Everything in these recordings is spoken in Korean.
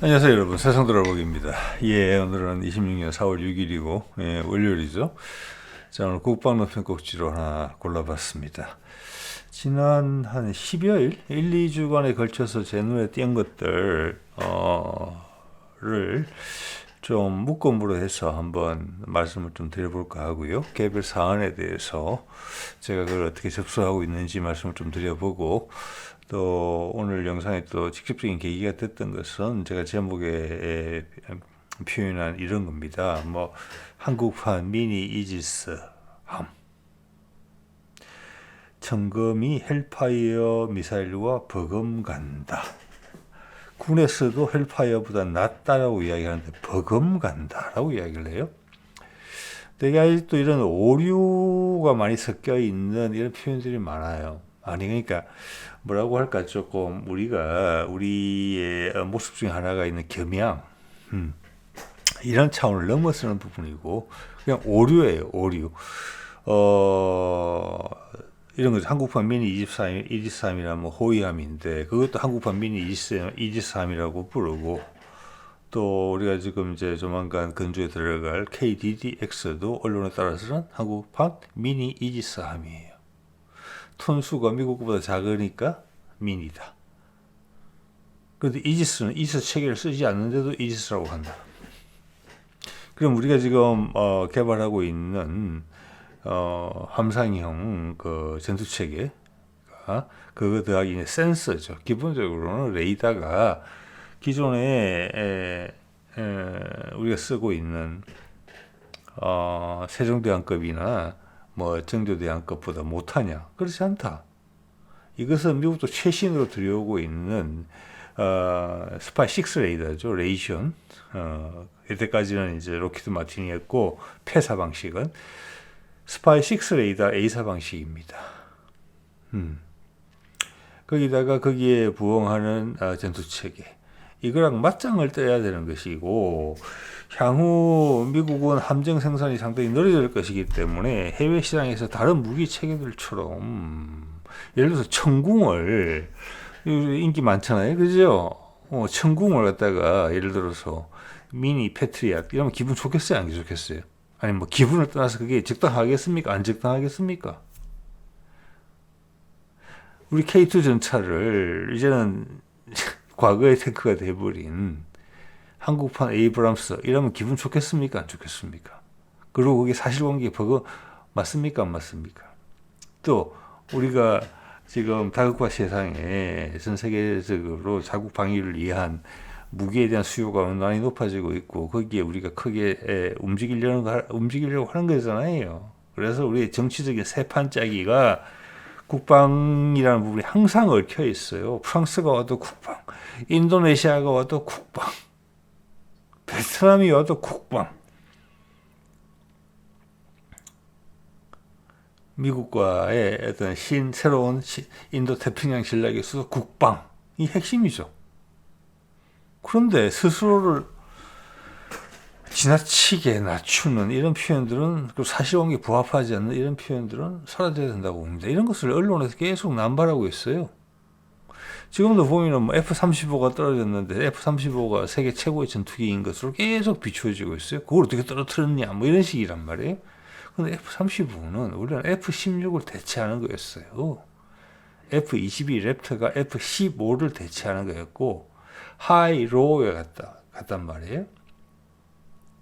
안녕하세요 여러분, 세상들어보기입니다. 오늘은 26년 4월 6일이고 월요일이죠. 자, 오늘 국방노편 꼭지로 하나 골라봤습니다. 지난 한 10여일, 1-2주간에 걸쳐서 제 눈에 띈 것들 를 좀 묶음으로 해서 한번 말씀을 좀 드려볼까 하고요. 개별 사안에 대해서 제가 그걸 어떻게 접수하고 있는지 말씀을 좀 드려보고, 또 오늘 영상에 또 직접적인 계기가 됐던 것은 제가 제목에 표현한 이런 겁니다. 한국판 미니 이지스 함, 청검이 헬파이어 미사일과 버금간다. 군에서도 헬파이어보다 낫다라고 이야기하는데 버금간다라고 이야기를 해요. 되게 아직도 이런 오류가 많이 섞여 있는 이런 표현들이 많아요. 그러니까 뭐라고 할까, 조금 우리의 모습 중에 하나가 있는 겸양, 이런 차원을 넘어서는 부분이고, 그냥 오류예요, 오류. 이런 거죠. 한국판 미니 23이라면 호위함인데, 그것도 한국판 미니 23이라고 부르고, 또 우리가 지금 이제 조만간 건조에 들어갈 KDDX도 언론에 따라서는 한국판 미니 이지스함이에요. 톤수가 미국보다 작으니까 미니다. 그런데 이지스는 이지스 체계를 쓰지 않는데도 이지스라고 한다. 그럼 우리가 지금 개발하고 있는 함상형 그 전투 체계가 그거 더하기 이제 센서죠. 기본적으로는 레이더가 기존에 우리가 쓰고 있는 세종대왕급이나 정조대왕급보다 못하냐? 그렇지 않다. 이것은 미국도 최신으로 들여오고 있는 스파이6 레이더죠. 레이션. 이때까지는 이제 로키드 마틴이었고, 폐사 방식은 스파이6 레이더 A사 방식입니다. 거기에 부응하는 전투 체계. 이거랑 맞짱을 떠야 되는 것이고, 향후 미국은 함정 생산이 상당히 느려질 것이기 때문에 해외 시장에서 다른 무기 체계들처럼, 예를 들어서 천궁을, 인기 많잖아요, 그죠? 천궁을 갖다가 예를 들어서 미니 패트리엇 이러면 기분 좋겠어요, 안 좋겠어요? 아니 기분을 떠나서 그게 적당하겠습니까, 안 적당하겠습니까? 우리 K2 전차를 이제는 과거의 탱크가 돼버린 한국판 에이브람스 이러면 기분 좋겠습니까, 안 좋겠습니까? 그리고 그게 사실관계 버거 맞습니까, 안 맞습니까? 또 우리가 지금 다극화 세상에 전 세계적으로 자국 방위를 위한 무기에 대한 수요가 많이 높아지고 있고, 거기에 우리가 크게 움직이려고 하는 거잖아요. 그래서 우리 정치적인 세판짜기가 국방이라는 부분이 항상 얽혀 있어요. 프랑스가 와도 국방, 인도네시아가 와도 국방, 베트남이 와도 국방, 미국과의 어떤 새로운 인도 태평양 전략에서도 국방이 핵심이죠. 그런데 스스로를 지나치게 낮추는 이런 표현들은, 그리고 사실관계에 부합하지 않는 이런 표현들은 사라져야 된다고 봅니다. 이런 것을 언론에서 계속 남발하고 있어요. 지금도 보면 F-35가 떨어졌는데 F-35가 세계 최고의 전투기인 것으로 계속 비추어지고 있어요. 그걸 어떻게 떨어뜨렸냐, 이런 식이란 말이에요. 근데 F-35는 원래는 F-16을 대체하는 거였어요. F-22 랩터가 F-15를 대체하는 거였고, 하이, 로우에 갔단 말이에요.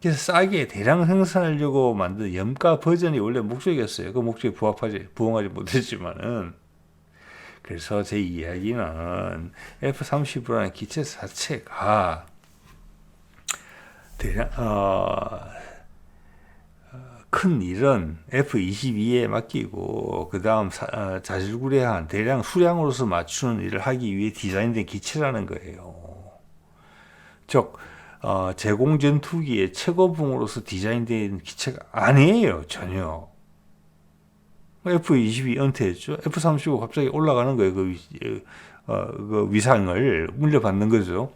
그래서 싸게 대량 생산하려고 만든 염가 버전이 원래 목적이었어요. 그 목적에 부응하지 못했지만은. 그래서 제 이야기는 F-35라는 기체 자체가 대량, 큰 일은 F-22에 맡기고, 그 다음 자질구레한 대량 수량으로서 맞추는 일을 하기 위해 디자인된 기체라는 거예요. 즉, 제공 전투기의 최고봉으로서 디자인된 기체가 아니에요, 전혀. F-22 은퇴했죠. F-35 갑자기 올라가는 거예요. 그 위상을 물려받는 거죠.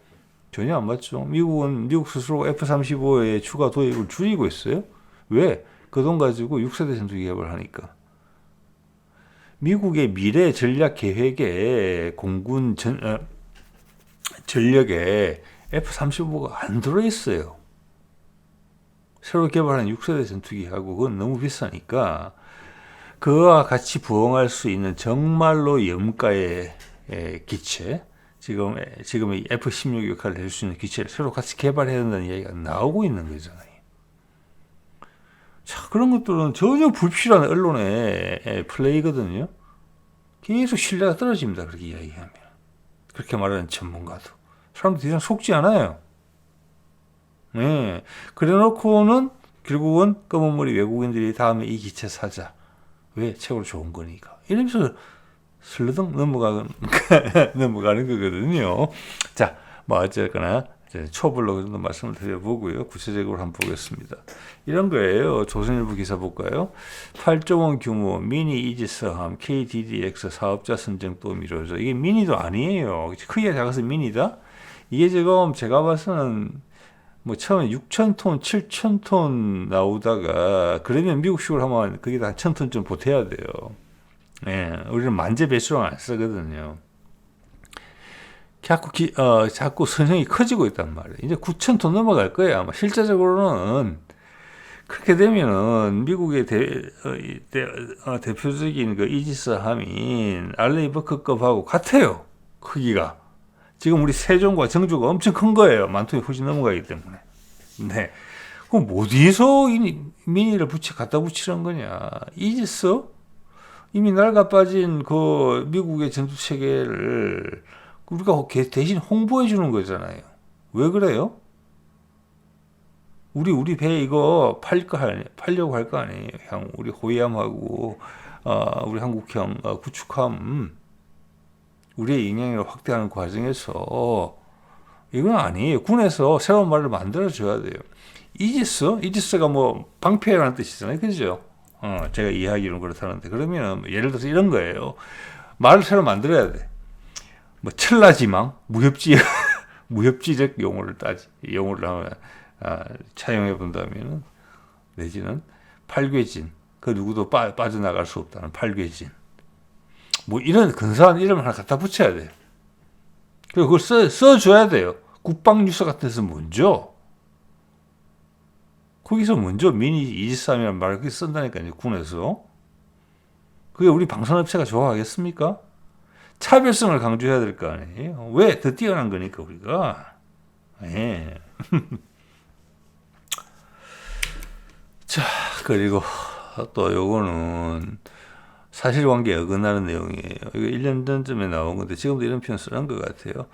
전혀 안 맞죠. 미국 스스로 F-35의 추가 도입을 줄이고 있어요. 왜? 그 돈 가지고 6세대 전투기 개발하니까. 미국의 미래 전략 계획에 공군 전력에 F-35가 안 들어있어요. 새로 개발한 6세대 전투기하고 그건 너무 비싸니까 그와 같이 부응할 수 있는 정말로 염가의 기체, 지금 F-16 역할을 할 수 있는 기체를 새로 같이 개발해야 된다는 이야기가 나오고 있는 거잖아요. 자, 그런 것들은 전혀 불필요한 언론의 플레이거든요. 계속 신뢰가 떨어집니다. 그렇게 이야기하면. 그렇게 말하는 전문가도. 사람들이 그냥 속지 않아요. 네. 그래 놓고는 결국은 검은 머리 외국인들이 다음에 이 기체 사자. 왜? 최고로 좋은 거니까. 이러면서 슬르덩 넘어가는 거거든요. 자, 뭐 어쨌거나 초벌로 정도 말씀을 드려보고요. 구체적으로 한번 보겠습니다. 이런 거예요. 조선일보 기사 볼까요? 8조 원 규모 미니 이지스함 KDDX 사업자 선정 또 미뤄져. 이게 미니도 아니에요. 크기가 작아서 미니다. 이게 지금 제가 봐서는 뭐 처음에 6,000톤, 7,000톤 나오다가 그러면 미국식으로 하면 그게 다 1,000톤 보태야 돼요. 예, 우리는 만재 배수량 안 쓰거든요. 자꾸 선형이 커지고 있단 말이에요. 이제 9,000톤 넘어갈 거예요. 아마 실제적으로는 그렇게 되면은 미국의 대표적인 그 이지스 함인 알레이버크급하고 같아요. 크기가. 지금 우리 세종과 정주가 엄청 큰 거예요. 만통이 훨씬 넘어가기 때문에. 네. 그럼 어디서 이 미니를 갖다 붙이는 거냐. 이지스? 이미 낡아 빠진 그 미국의 전투 체계를 우리가 대신 홍보해 주는 거잖아요. 왜 그래요? 우리 배 이거 팔려고 할 거 아니에요. 우리 호위함하고 우리 한국형 구축함 우리의 영향력을 확대하는 과정에서 이건 아니에요. 군에서 새로운 말을 만들어 줘야 돼요. 이지스가 뭐 방패라는 뜻이잖아요. 그죠? 제가 이해하기로는 그렇다는데 그러면 예를 들어서 이런 거예요. 말을 새로 만들어야 돼. 뭐 첼라지망, 무협지적 용어를 하면 차용해 본다면은 내지는 팔괘진, 그 누구도 빠져나갈 수 없다는 팔괘진. 뭐 이런 근사한 이름 하나 갖다 붙여야 돼요. 그리고 그걸 써줘야 돼요. 국방뉴스 같은 데서 먼저. 거기서 먼저 미니 23이라는 말을 그렇게 쓴다니까요. 군에서. 그게 우리 방산업체가 좋아하겠습니까? 차별성을 강조해야 될 거 아니에요. 왜? 더 뛰어난 거니까 우리가. 예. 자, 그리고 또 요거는 사실관계에 어긋나는 내용이에요. 이거 1년 전쯤에 나온 건데 지금도 이런 표현 쓰는 것 같아요.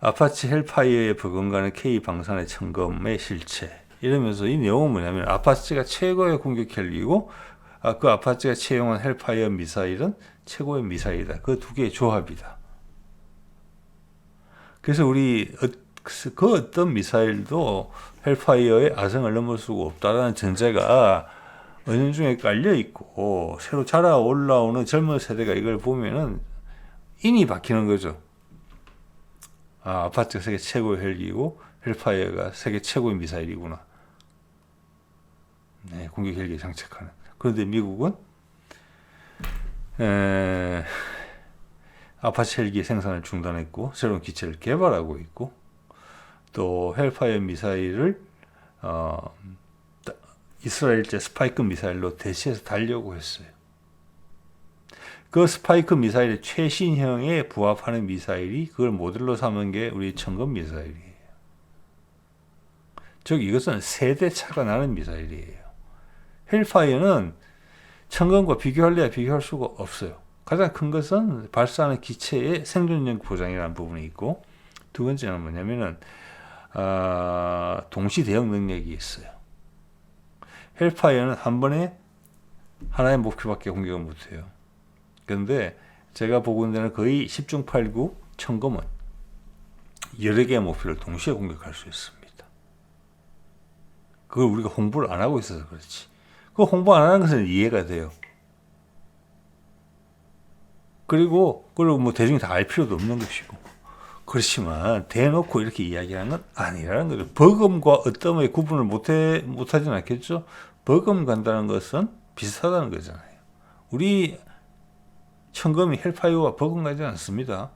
아파치 헬파이어에 버금가는 K 방산의 청검의 실체. 이러면서 이 내용은 뭐냐면 아파치가 최고의 공격 헬기고 그 아파치가 채용한 헬파이어 미사일은 최고의 미사일이다. 그 두 개의 조합이다. 그래서 우리 그 어떤 미사일도 헬파이어의 아성을 넘을 수가 없다라는 전제가 은연중에 깔려 있고 새로 자라 올라오는 젊은 세대가 이걸 보면은 인이 박히는 거죠. 아파치가 세계 최고의 헬기고 헬파이어가 세계 최고의 미사일이구나. 네, 공격 헬기에 장착하는. 그런데 미국은 아파치 헬기 생산을 중단했고 새로운 기체를 개발하고 있고 또 헬파이어 미사일을 이스라엘제 스파이크 미사일로 대체해서 달려고 했어요. 그 스파이크 미사일의 최신형에 부합하는 미사일이 그걸 모델로 삼은 게 우리 청검 미사일이에요. 즉 이것은 세대 차가 나는 미사일이에요. 헬파이어는 청검과 비교할래야 비교할 수가 없어요. 가장 큰 것은 발사하는 기체의 생존력 보장이라는 부분이 있고 두 번째는 뭐냐면은 동시 대응 능력이 있어요. 헬파이어는 한 번에 하나의 목표밖에 공격을 못해요. 그런데 제가 보고 있는 데는 거의 10중 8구 청검은 여러 개의 목표를 동시에 공격할 수 있습니다. 그걸 우리가 홍보를 안 하고 있어서 그렇지. 그 홍보 안 하는 것은 이해가 돼요. 그리고 그걸 뭐 대중이 다 알 필요도 없는 것이고. 그렇지만 대놓고 이렇게 이야기하는 건 아니라는 거죠. 버금과 어떤 구분을 못하진 않겠죠. 버금 간다는 것은 비슷하다는 거잖아요. 우리 청검이 헬파이어와 버금 가지 않습니다.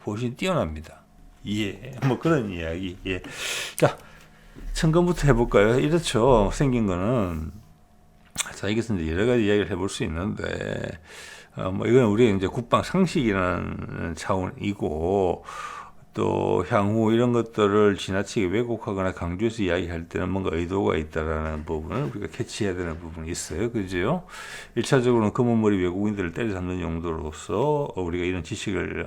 훨씬 뛰어납니다. 예, 뭐 그런 이야기. 예. 자, 천금부터 해볼까요? 이렇죠. 생긴 거는. 자, 이것은 이제 여러 가지 이야기를 해볼 수 있는데, 뭐 이건 우리의 이제 국방 상식이라는 차원이고, 또 향후 이런 것들을 지나치게 왜곡하거나 강조해서 이야기할 때는 뭔가 의도가 있다라는 부분을 우리가 캐치해야 되는 부분이 있어요. 그죠? 1차적으로는 검은머리 외국인들을 때려잡는 용도로서 우리가 이런 지식을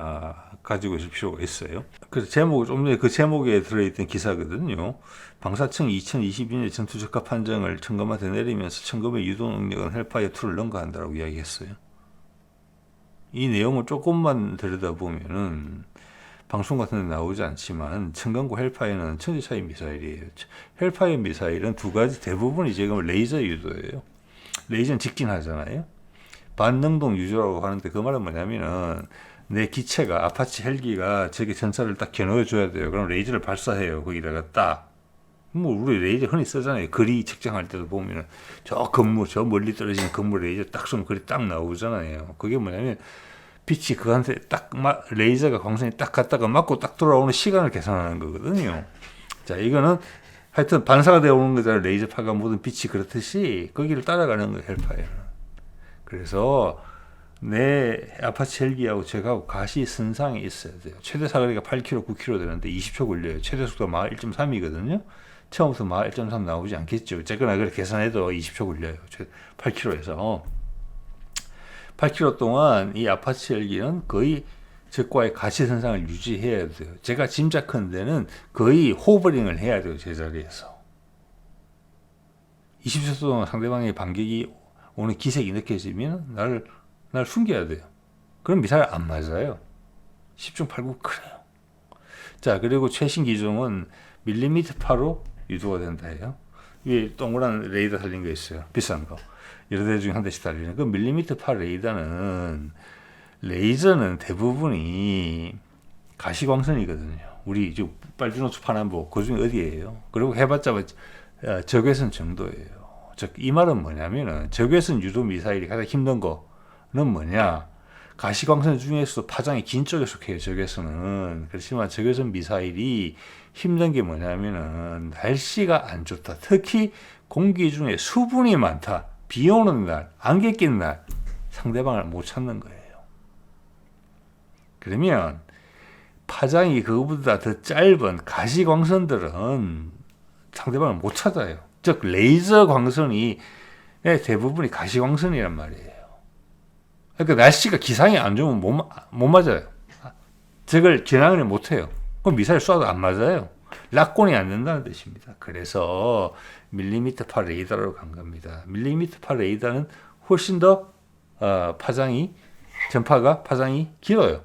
가지고 있을 필요가 있어요. 그래서 제목을 좀 전에 그 제목에 들어있던 기사거든요. 방사청이 2022년 전투적합 판정을 천검한테 내리면서 천검의 유도 능력은 헬파이어2를 능가한다라고 이야기했어요. 이 내용을 조금만 들여다보면은 방송 같은 데 나오지 않지만 천검과 헬파이어는 천지 차이 미사일이에요. 헬파이어 미사일은 두 가지 대부분이 지금 레이저 유도예요. 레이저는 직진하잖아요. 반능동 유도라고 하는데 그 말은 뭐냐면은 내 기체가 아파치 헬기가 저기 전차를 딱 겨누어 줘야 돼요. 그럼 레이저를 발사해요. 거기다가 딱. 뭐 우리 레이저 흔히 쓰잖아요. 거리 측정할 때도 보면은 저 건물 저 멀리 떨어지는 건물 레이저 딱 쏘면 거리 딱 나오잖아요. 그게 뭐냐면 빛이 그한테 딱 레이저가 광선이 딱 갔다가 맞고 딱 돌아오는 시간을 계산하는 거거든요. 자, 이거는 하여튼 반사가 되어 오는 거잖아요. 레이저 파가 모든 빛이 그렇듯이 거기를 따라가는 거예요. 헬파이어는. 그래서 내 아파치 헬기하고 제가 가시선상에 있어야 돼요. 최대 사거리가 8km, 9km 되는데 20초 걸려요. 최대 속도가 마하 1.3이거든요. 처음부터 마하 1.3 나오지 않겠죠. 어쨌거나 그렇게 계산해도 20초 걸려요. 8km에서. 8km 동안 이 아파치 헬기는 거의 적과의 가시선상을 유지해야 돼요. 제가 짐작한 데는 거의 호버링을 해야 돼요. 제자리에서. 20초 동안 상대방의 반격이 오는 기색이 느껴지면 날 숨겨야 돼요. 그럼 미사일 안 맞아요. 10중 8구 그래요. 자, 그리고 최신 기종은 밀리미터파로 유도가 된다 해요. 위에 동그란 레이더 달린 거 있어요. 비싼 거. 여러 대 중에 한 대씩 달리는 그 밀리미터파 레이더는 레이저는 대부분이 가시광선이거든요. 우리 지금 빨주노초 파남보 그 중에 어디예요? 그리고 해봤자 적외선 정도예요. 즉 이 말은 뭐냐면은 적외선 유도 미사일이 가장 힘든 거는 뭐냐? 가시광선 중에서도 파장이 긴 쪽에 속해요. 적외선은. 그렇지만 적외선 미사일이 힘든 게 뭐냐면은 날씨가 안 좋다. 특히 공기 중에 수분이 많다. 비 오는 날, 안개 낀 날 상대방을 못 찾는 거예요. 그러면 파장이 그거보다 더 짧은 가시광선들은 상대방을 못 찾아요. 즉 레이저 광선이 대부분이 가시광선이란 말이에요. 그러니까 날씨가 기상이 안 좋으면 못 맞아요. 저걸 겨냥을 못 해요. 그럼 미사일 쏴도 안 맞아요. 락곤이 안 된다는 뜻입니다. 그래서 밀리미터파 레이더로 간 겁니다. 밀리미터파 레이더는 훨씬 더 전파가 파장이 길어요.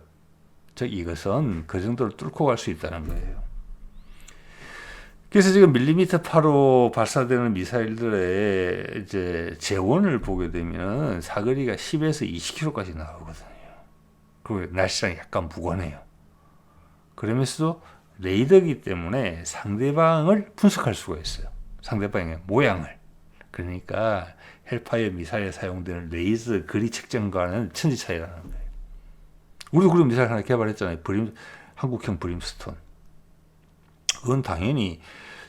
즉 이것은 그 정도를 뚫고 갈 수 있다는 거예요. 그래서 지금 밀리미터파로 발사되는 미사일들의 이제 재원을 보게 되면 사거리가 10에서 20km까지 나오거든요. 그리고 날씨랑 약간 무관해요. 그러면서도 레이더이기 때문에 상대방을 분석할 수가 있어요. 상대방의 모양을. 그러니까 헬파이어 미사일에 사용되는 레이저 거리 측정과는 천지 차이라는 거예요. 우리도 그런 미사일 하나 개발했잖아요. 한국형 브림스톤. 그건 당연히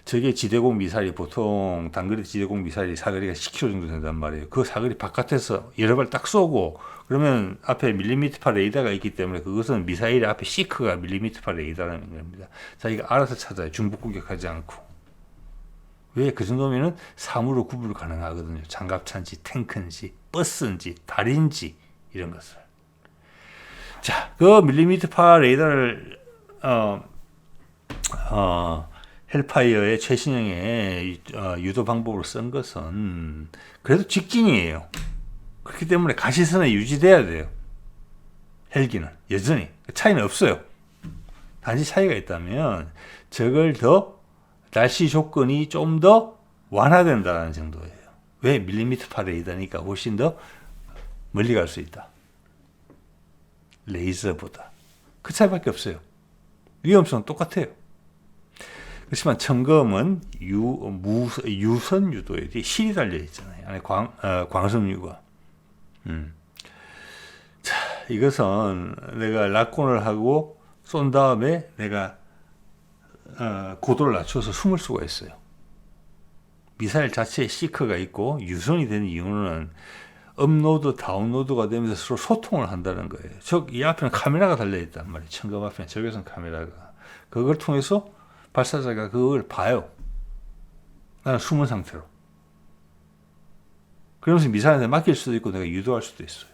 저게 지대공 미사일이 보통 단거리 지대공 미사일이 사거리가 10km 정도 된단 말이에요. 그 사거리 바깥에서 여러 발 딱 쏘고 그러면 앞에 밀리미터파 레이더가 있기 때문에 그것은 미사일의 앞에 시크가 밀리미터파 레이더라는 겁니다. 자기가 알아서 찾아요. 중복 공격하지 않고. 왜? 그 정도면은 사무로 구분 가능하거든요. 장갑차인지 탱크인지 버스인지 달인지 이런 것을. 자, 그 밀리미터파 레이더를 헬파이어의 최신형의 유도 방법으로 쓴 것은 그래도 직진이에요. 그렇기 때문에 가시선에 유지돼야 돼요. 헬기는 여전히 차이는 없어요. 단지 차이가 있다면 저걸 더 날씨 조건이 좀 더 완화된다는 정도예요. 왜? 밀리미터파 레이더니까 훨씬 더 멀리 갈 수 있다. 레이저보다. 그 차이밖에 없어요. 위험성은 똑같아요. 그렇지만 천검은 유선 유도에 실이 달려 있잖아요. 안에 광석유가. 자, 이것은 내가 락곤을 하고 쏜 다음에 내가 고도를 낮춰서 숨을 수가 있어요. 미사일 자체에 시커가 있고 유선이 되는 이유는 업로드, 다운로드가 되면서 서로 소통을 한다는 거예요. 즉, 이 앞에는 카메라가 달려있단 말이에요. 청검 앞에는 적외선 카메라가. 그걸 통해서 발사자가 그걸 봐요. 나는 숨은 상태로. 그러면서 미사일한테 맡길 수도 있고 내가 유도할 수도 있어요.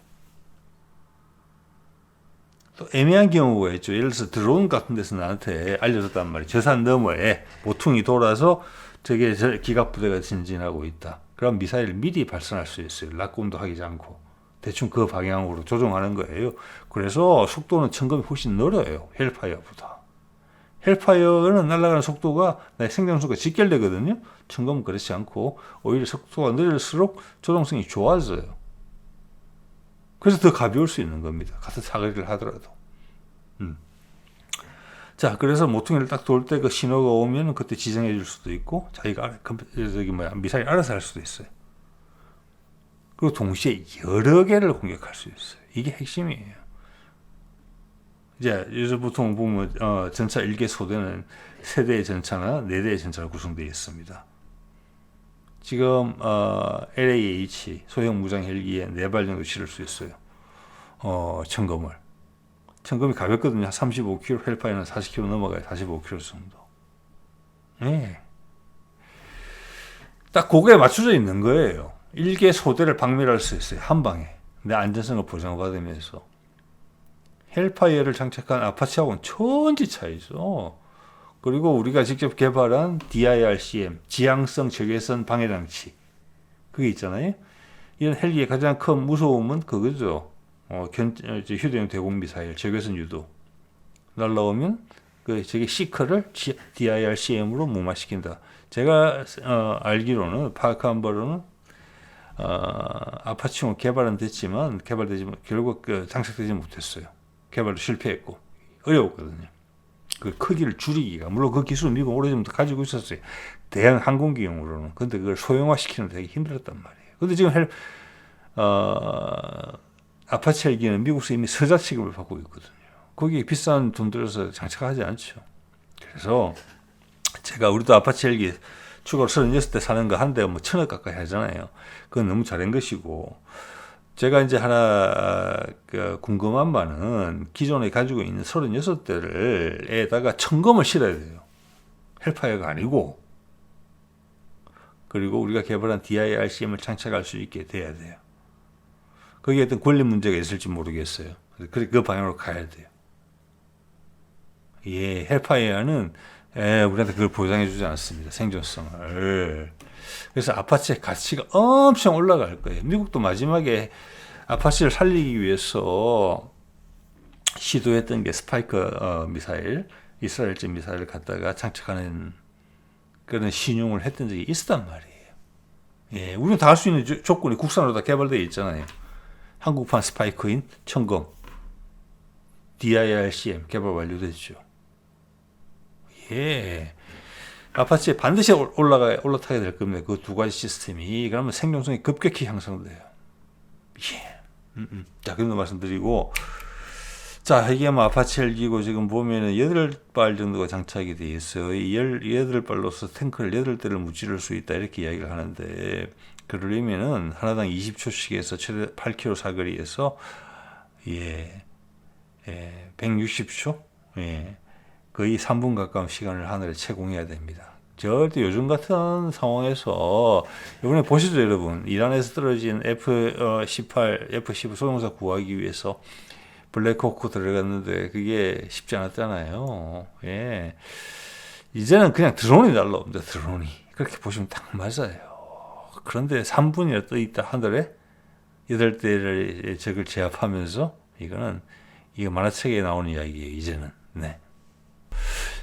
또 애매한 경우가 있죠. 예를 들어서 드론 같은 데서 나한테 알려줬단 말이에요. 저 산 너머에 모퉁이 돌아서 저게 기갑부대가 진진하고 있다. 그럼 미사일을 미리 발사할 수 있어요. 낙곰도 하지 않고. 대충 그 방향으로 조종하는 거예요. 그래서 속도는 청검이 훨씬 느려요. 헬파이어보다. 헬파이어는 날아가는 속도가 내 생존수가 직결되거든요. 청검은 그렇지 않고 오히려 속도가 느릴수록 조종성이 좋아져요. 그래서 더 가벼울 수 있는 겁니다. 같은 사거리를 하더라도. 자, 그래서 모퉁이를 딱 돌 때 그 신호가 오면 그때 지정해 줄 수도 있고, 자기가 미사일 알아서 할 수도 있어요. 그리고 동시에 여러 개를 공격할 수 있어요. 이게 핵심이에요. 이제 요즘 보통 보면 전차 1개 소대는 3대의 전차나 4대의 전차로 구성되어 있습니다. 지금 LAH 소형 무장 헬기에 4발 정도 실을 수 있어요. 청검을. 청검이 가볍거든요. 한 35kg, 헬파이어는 40kg 넘어가요. 45kg 정도. 네. 딱 그거에 맞춰져 있는 거예요. 1개 소대를 박멸할 수 있어요. 한 방에. 내 안전성을 보장받으면서. 헬파이어를 장착한 아파치하고는 천지 차이죠. 그리고 우리가 직접 개발한 DIRCM, 지향성 적외선 방해장치. 그게 있잖아요. 이런 헬기의 가장 큰 무서움은 그거죠. 휴대용 대공 미사일, 적외선 유도. 날라오면 저게 시커를 DIRCM으로 무마시킨다. 제가 알기로는 파악한 바로는 아파치용 개발은 됐지만 결국 장착되지 못했어요. 개발도 실패했고 어려웠거든요. 그 크기를 줄이기가 물론 그 기술 미국 오래전부터 가지고 있었어요. 대한 항공기용으로는. 근데 그걸 소형화시키는 데 되게 힘들었단 말이에요. 근데 지금 아파치 헬기는 미국에서 이미 서자 취급을 받고 있거든요. 거기에 비싼 돈 들여서 장착하지 않죠. 그래서 제가 우리도 아파치 헬기 추가로 36대 사는 거 한 대가 뭐 1,000억 가까이 하잖아요. 그건 너무 잘한 것이고, 제가 이제 하나 궁금한 바는 기존에 가지고 있는 36대를에다가 청검을 실어야 돼요. 헬파이어가 아니고. 그리고 우리가 개발한 DIRCM을 장착할 수 있게 돼야 돼요. 거기에 어떤 권리 문제가 있을지 모르겠어요. 그 방향으로 가야 돼요. 예, 헬파이어는 우리한테 그걸 보장해주지 않습니다. 생존성을. 그래서 아파치의 가치가 엄청 올라갈 거예요. 미국도 마지막에 아파치를 살리기 위해서 시도했던 게 스파이크 미사일, 이스라엘제 미사일을 갖다가 장착하는 그런 신용을 했던 적이 있었단 말이에요. 예, 우리는 다 할 수 있는 조건이 국산으로 다 개발되어 있잖아요. 한국판 스파이크인 청검, DIRCM 개발 완료됐죠. 예. 아파치에 반드시 올라타게 될 겁니다. 그 두 가지 시스템이. 그러면 생존성이 급격히 향상돼요. 예. 자, 그런 거 말씀드리고. 자, 이게 뭐 아파치 헬기고 지금 보면은 8발 정도가 장착이 되어 있어요. 이 8발로서 탱크를 8대를 무찌를 수 있다. 이렇게 이야기를 하는데, 그러려면은 하나당 20초씩에서 최대 8km 사거리에서, 160초? 예. 거의 3분 가까운 시간을 하늘에 채공해야 됩니다. 절대 요즘 같은 상황에서 이번에 보시죠 여러분. 이란에서 떨어진 F-18, F-15 소형사 구하기 위해서 블랙호크 들어갔는데 그게 쉽지 않았잖아요. 예. 이제는 그냥 드론이 날라옵니다. 드론이. 그렇게 보시면 딱 맞아요. 그런데 3분이나 떠 있다 하늘에 8대를 적을 제압하면서 이거 만화책에 나오는 이야기예요. 이제는. 네.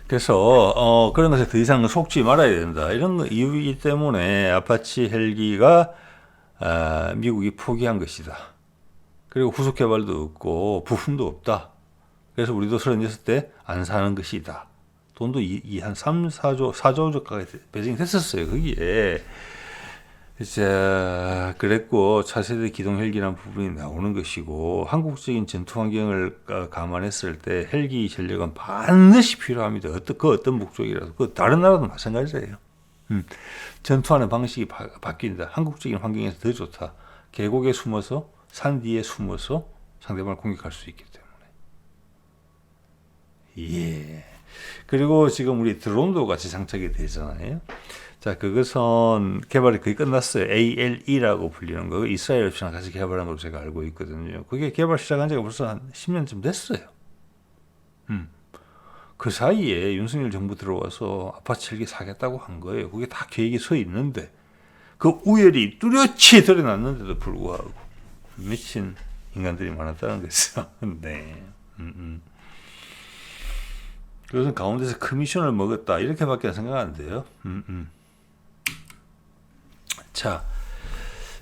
그래서 그런 것에 더 이상 속지 말아야 된다. 이런 이유이기 때문에 아파치 헬기가 미국이 포기한 것이다. 그리고 후속 개발도 없고 부품도 없다. 그래서 우리도 36대 안 사는 것이다. 돈도 한 3, 4조 가까이 배정이 됐었어요. 거기에. 자, 그랬고 차세대 기동 헬기라는 부분이 나오는 것이고 한국적인 전투 환경을 감안했을 때 헬기 전력은 반드시 필요합니다. 어떤 목적이라도 그 다른 나라도 마찬가지예요. 전투하는 방식이 바뀐다. 한국적인 환경에서 더 좋다. 계곡에 숨어서 산 뒤에 숨어서 상대방을 공격할 수 있기 때문에. 예. 그리고 지금 우리 드론도 같이 장착이 되잖아요. 자, 그것은 개발이 거의 끝났어요. ALE라고 불리는 거. 이스라엘 업체랑 같이 개발한 걸로 제가 알고 있거든요. 그게 개발 시작한 지가 벌써 한 10년쯤 됐어요. 그 사이에 윤석열 정부 들어와서 아파트 헬기 사겠다고 한 거예요. 그게 다 계획이 서 있는데 그 우열이 뚜렷이 드러났는데도 불구하고 미친 인간들이 많았다는 거죠. 네. 그것은 가운데서 커미션을 먹었다 이렇게밖에 생각 안 돼요. 자,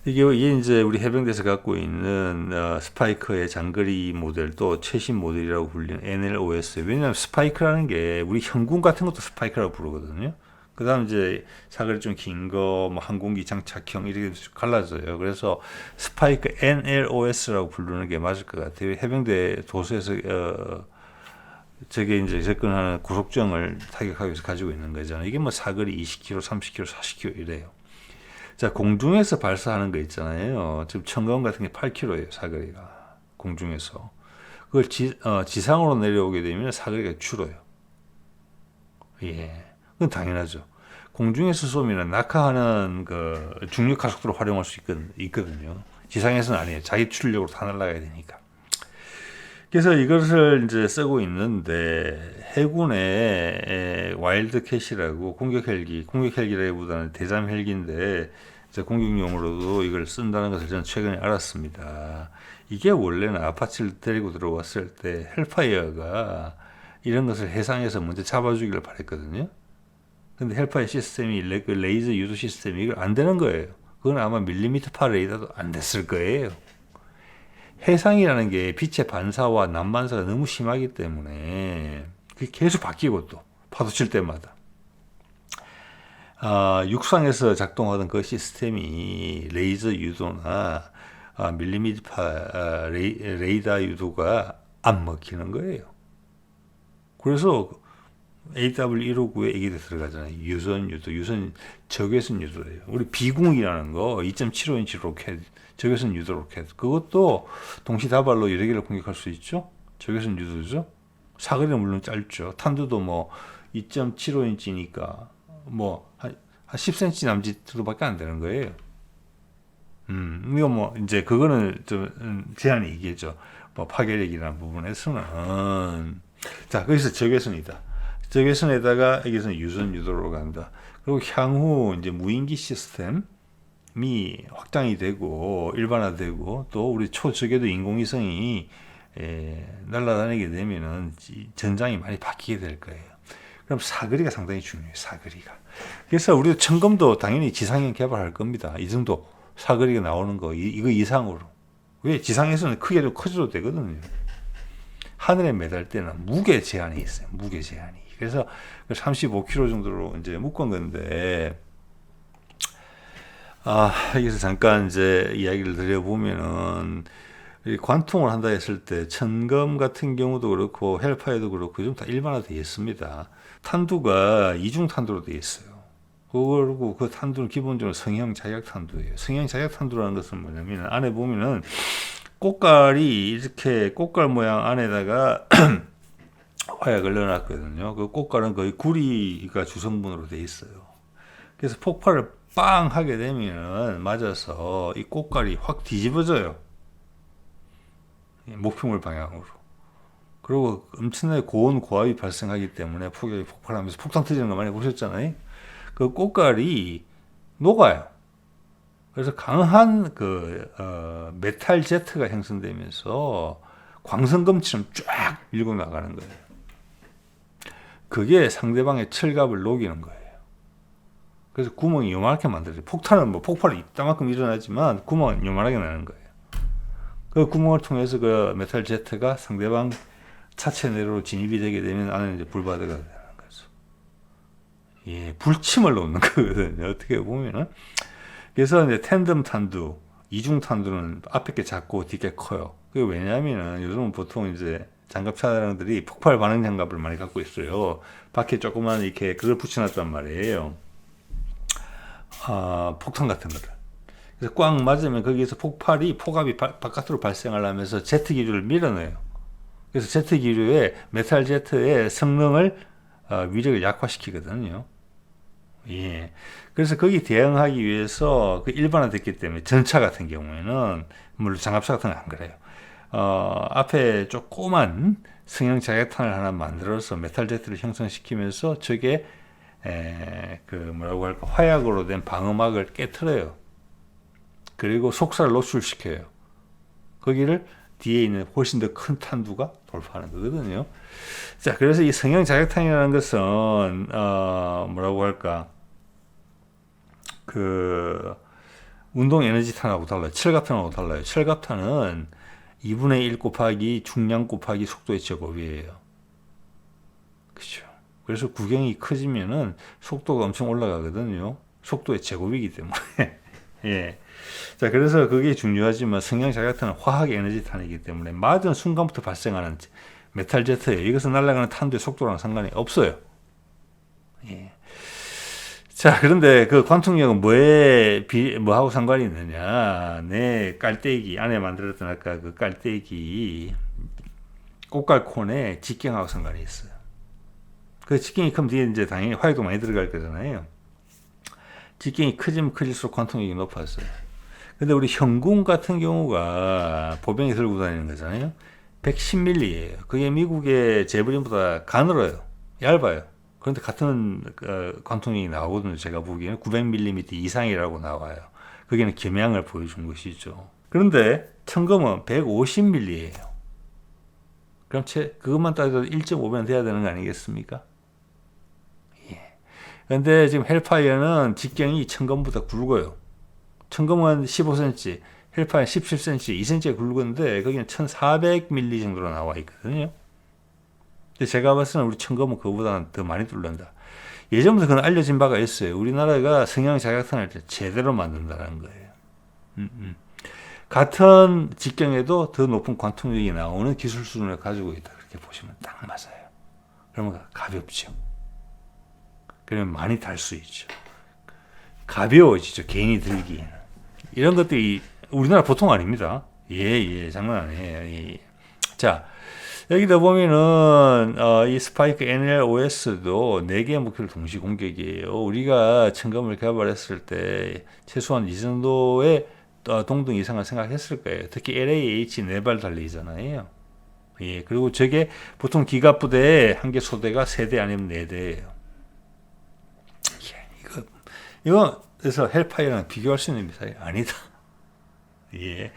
이게 이제 우리 해병대에서 갖고 있는 스파이크의 장거리 모델 또 최신 모델이라고 불리는 NLOS. 왜냐하면 스파이크라는 게 우리 현군 같은 것도 스파이크라고 부르거든요. 그다음 이제 사거리 좀 긴 거, 뭐 항공기 장착형 이렇게 갈라져요. 그래서 스파이크 NLOS라고 부르는 게 맞을 것 같아요. 해병대 도서에서 저게 이제 접근하는 구속정을 타격하기 위해서 가지고 있는 거잖아요. 이게 뭐 사거리 20km, 30km, 40km 이래요. 자, 공중에서 발사하는 거 있잖아요. 지금 청가원 같은 게 8km예요, 사거리가. 공중에서. 그걸 지상으로 내려오게 되면 사거리가 줄어요. 예. 그건 당연하죠. 공중에서 쏘면 낙하하는 그 중력 가속도를 활용할 수 있거든요. 지상에서는 아니에요. 자기 출력으로 다 날아가야 되니까. 그래서 이것을 이제 쓰고 있는데 해군의 와일드 캣이라고 공격 헬기라기보다는 대잠 헬기인데 이제 공격용으로도 이걸 쓴다는 것을 저는 최근에 알았습니다. 이게 원래는 아파치를 데리고 들어왔을 때 헬파이어가 이런 것을 해상에서 먼저 잡아주기를 바랬거든요. 근데 헬파이어 시스템이 레이저 유도 시스템이 이걸 안 되는 거예요. 그건 아마 밀리미터파 레이더도 안 됐을 거예요. 해상이라는 게 빛의 반사와 난반사가 너무 심하기 때문에 그게 계속 바뀌고 또 파도 칠 때마다 육상에서 작동하던 그 시스템이 레이저 유도나 밀리미터 레이더 유도가 안 먹히는 거예요. 그래서 AW159에 이게 들어가잖아요. 유선 적외선 유도예요. 우리 비공이라는 거 2.75인치 로켓 적외선 유도 로켓 그것도 동시다발로 여러 개를 공격할 수 있죠. 적외선 유도죠. 사거리는 물론 짧죠. 탄두도 뭐 2.75인치니까 뭐 한 10cm 남짓으로밖에 안 되는 거예요. 이거 뭐 이제 그거는 좀 제한이 있겠죠. 뭐 파괴력이라는 부분에서는 자 거기서 적외선이다. 적외선에다가 여기서는 유선 유도로 간다. 그리고 향후 이제 무인기 시스템이 확장이 되고 일반화되고 또 우리 초저궤도 인공위성이 날아다니게 되면은 전장이 많이 바뀌게 될 거예요. 그럼 사거리가 상당히 중요해요. 사거리가. 그래서 우리도 천검도 당연히 지상형 개발할 겁니다. 이 정도 사거리가 나오는 거 이거 이상으로. 왜 지상에서는 크게도 커져도 되거든요. 하늘에 매달 때는 무게 제한이 있어요. 무게 제한이. 그래서 35kg 정도로 이제 묶은 건데, 여기서 잠깐 이제 이야기를 드려보면은, 관통을 한다 했을 때, 천검 같은 경우도 그렇고, 헬파이도 그렇고, 좀 다 일반화되어 있습니다. 탄두가 이중 탄두로 되어 있어요. 그리고 그 탄두는 기본적으로 성형 자약 탄두예요. 성형 자약 탄두라는 것은 뭐냐면, 안에 보면은, 꽃갈이 이렇게 꽃갈 모양 안에다가 화약을 넣어놨거든요. 그 꽃갈은 거의 구리가 주성분으로 돼 있어요. 그래서 폭발을 빵 하게 되면 맞아서 이 꽃갈이 확 뒤집어져요. 목표물 방향으로. 그리고 엄청나게 고온 고압이 발생하기 때문에 폭격이 폭발하면서 폭탄 터지는 거 많이 보셨잖아요. 그 꽃갈이 녹아요. 그래서 강한 메탈 제트가 형성되면서 광선검처럼 쫙 밀고 나가는 거예요. 그게 상대방의 철갑을 녹이는 거예요. 그래서 구멍이 요만하게 만들어요. 폭탄은 뭐 폭발이 이따만큼 일어나지만 구멍은 요만하게 나는 거예요. 그 구멍을 통해서 그 메탈 제트가 상대방 차체 내로 진입이 되게 되면 안에 이제 불바다가 되는 거죠. 예, 불침을 놓는 거거든요. 어떻게 보면은. 그래서 이제 텐덤 탄두, 이중 탄두는 앞에 게 작고 뒤에 커요. 그게 왜냐하면은 요즘은 보통 이제 장갑 차량들이 폭발 반응 장갑을 많이 갖고 있어요. 밖에 조그만 이렇게 그걸 붙여놨단 말이에요. 폭탄 같은 거를. 그래서 꽝 맞으면 거기에서 폭압이 바깥으로 발생하면서 제트 기류를 밀어내요. 그래서 제트 기류의 메탈 제트의 성능을 위력을 약화시키거든요. 예. 그래서 거기 대응하기 위해서 그 일반화됐기 때문에 전차 같은 경우에는 물론 장갑차 같은 건 안 그래요. 앞에 조그만 성형 자격탄을 하나 만들어서 메탈 제트를 형성시키면서 저게 그 뭐라고 할까 화약으로 된 방어막을 깨트려요. 그리고 속살을 노출시켜요. 거기를 뒤에 있는 훨씬 더 큰 탄두가 돌파하는 거거든요. 자, 그래서 이 성형 자격탄이라는 것은 뭐라고 할까 그 운동 에너지 탄하고 달라요. 철갑탄하고 달라요. 철갑탄은 2분의 1 곱하기 중량 곱하기 속도의 제곱이에요. 그렇죠. 그래서 구경이 커지면은 속도가 엄청 올라가거든요. 속도의 제곱이기 때문에. 예. 자, 그래서 그게 중요하지만 성형 자격탄은 화학 에너지 탄이기 때문에 맞은 순간부터 발생하는 메탈 제트예요. 이것은 날아가는 탄두의 속도랑 상관이 없어요. 예. 자, 그런데 그 관통력은 뭐하고 상관이 있느냐? 내 깔때기, 안에 만들었던 아까 그 깔때기, 꽃갈콘의 직경하고 상관이 있어요. 그 직경이 크면 뒤에 이제 당연히 화약도 많이 들어갈 거잖아요. 직경이 크지면 클수록 관통력이 높아져요. 근데 우리 형궁 같은 경우가 보병이 들고 다니는 거잖아요. 110mm예요. 그게 미국의 제블린보다 가늘어요. 얇아요. 그런데 같은 관통력이 나오거든요. 제가 보기에는 900mm 이상이라고 나와요. 거기는 겸양을 보여준 것이죠. 그런데 청금은 150mm예요. 그럼 그것만 따져도 1.5배 돼야 되는 거 아니겠습니까? 예. 그런데 지금 헬파이어는 직경이 청금보다 굵어요. 청금은 15cm, 헬파이어는 17cm, 2cm가 굵은데 거기는 1400mm 정도로 나와 있거든요. 제가 봤을 때는 우리 청금은 그거보다는 더 많이 뚫는다. 예전부터 그건 알려진 바가 있어요. 우리나라가 성형 자격탄을 제대로 만든다는 거예요. 같은 직경에도 더 높은 관통력이 나오는 기술 수준을 가지고 있다. 그렇게 보시면 딱 맞아요. 그러면 가볍죠. 그러면 많이 달 수 있죠. 가벼워지죠. 개인이 들기에는. 이런 것들이 우리나라 보통 아닙니다. 예, 장난 아니에요. 예. 자, 여기다 보면은 이 스파이크 NLOS도 4개의 목표를 동시 공격이에요. 우리가 청금을 개발했을 때 최소한 이 정도의 동등 이상을 생각했을 거예요. 특히 LAH 4발 달리잖아요. 예, 그리고 저게 보통 기갑부대의 한 개 소대가 3대 아니면 4대예요. 예, 이거 그래서 헬파이어랑 비교할 수 있는 미사일이 아니다. 예.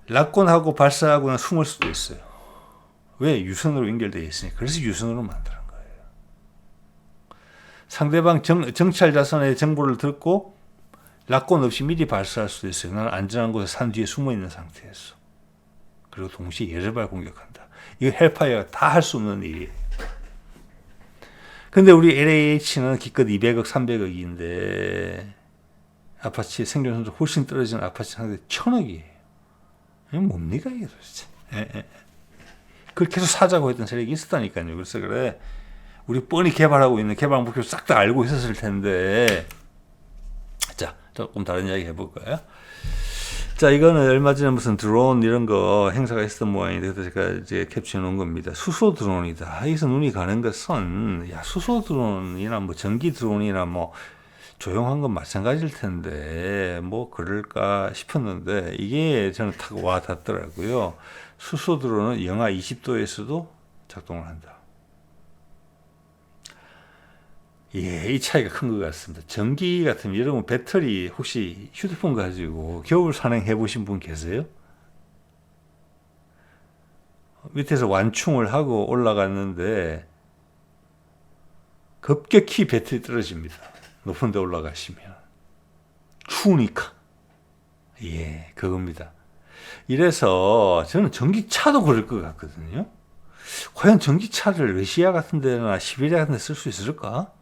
락곤하고 발사하고는 숨을 수도 있어요. 왜? 유선으로 연결되어 있으니까. 그래서 유선으로 만드는 거예요. 상대방 정찰 자선의 정보를 듣고 락곤 없이 미리 발사할 수도 있어요. 나는 안전한 곳에 산 뒤에 숨어 있는 상태에서. 그리고 동시에 여러 발 공격한다. 이거 헬파이어가 다 할 수 없는 일이에요. 근데 우리 LAH는 기껏 200억, 300억인데 아파치 생존선수 훨씬 떨어지는 아파치 상대 1000억이에요. 이게 뭡니까 이게 도대체. 그걸 계속 사자고 했던 세력이 있었다니까요. 그래서 그래 우리 뻔히 개발하고 있는 개발 목표 싹 다 알고 있었을 텐데. 자, 조금 다른 이야기 해볼까요? 자, 이거는 얼마 전에 무슨 드론 이런 거 행사가 있었던 모양인데, 그래서 제가 이제 캡처해 놓은 겁니다. 수소 드론이다. 여기서 눈이 가는 것은, 야, 수소 드론이나 뭐 전기 드론이나 뭐 조용한 건 마찬가지일 텐데, 뭐 그럴까 싶었는데, 이게 저는 탁 와 닿더라고요. 수소 드론은 영하 20도에서도 작동을 한다. 예, 이 차이가 큰 것 같습니다. 전기 같으면 여러분 배터리 혹시 휴대폰 가지고 겨울 산행 해보신 분 계세요? 밑에서 완충을 하고 올라갔는데 급격히 배터리 떨어집니다. 높은 데 올라가시면. 추우니까. 예, 그겁니다. 이래서 저는 전기차도 그럴 것 같거든요. 과연 전기차를 러시아 같은 데나 시베리아 같은 데 쓸 수 있을까?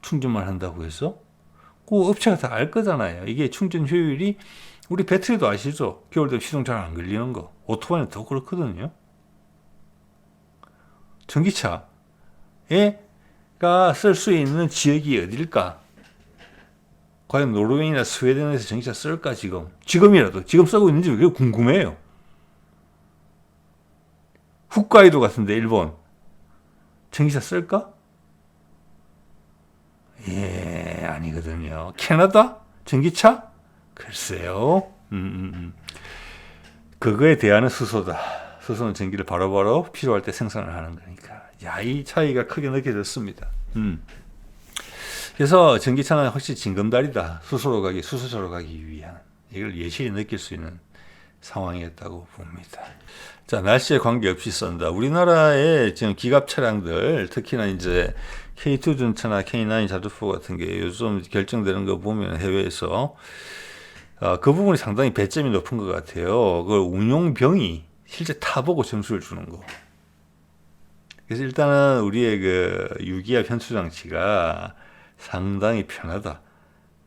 충전만 한다고 해서 그 업체가 다 알 거잖아요. 이게 충전 효율이 우리 배터리도 아시죠? 겨울 되면 시동 잘 안 걸리는 거. 오토바이는 더 그렇거든요. 전기차가 쓸 수 있는 지역이 어딜까? 과연 노르웨이나 스웨덴에서 전기차 쓸까 지금이라도 지금 쓰고 있는지 그게 궁금해요. 홋카이도 같은데 일본 전기차 쓸까? 예, 아니거든요. 캐나다 전기차? 글쎄요. 그거에 대한 수소다. 수소는 전기를 바로바로 필요할 때 생산을 하는 거니까. 야, 이 차이가 크게 느껴졌습니다. 그래서 전기차는 확실히 징검다리다. 수소차로 가기 위한. 이걸 예실히 느낄 수 있는 상황이었다고 봅니다. 자, 날씨에 관계없이 쏜다. 우리나라의 지금 기갑 차량들, 특히나 이제 K2 전차나 K9 자주포 같은 게 요즘 결정되는 거 보면 해외에서 그 부분이 상당히 배점이 높은 것 같아요. 그걸 운용병이 실제 타보고 점수를 주는 거. 그래서 일단은 우리의 그 유기압 현수 장치가 상당히 편하다.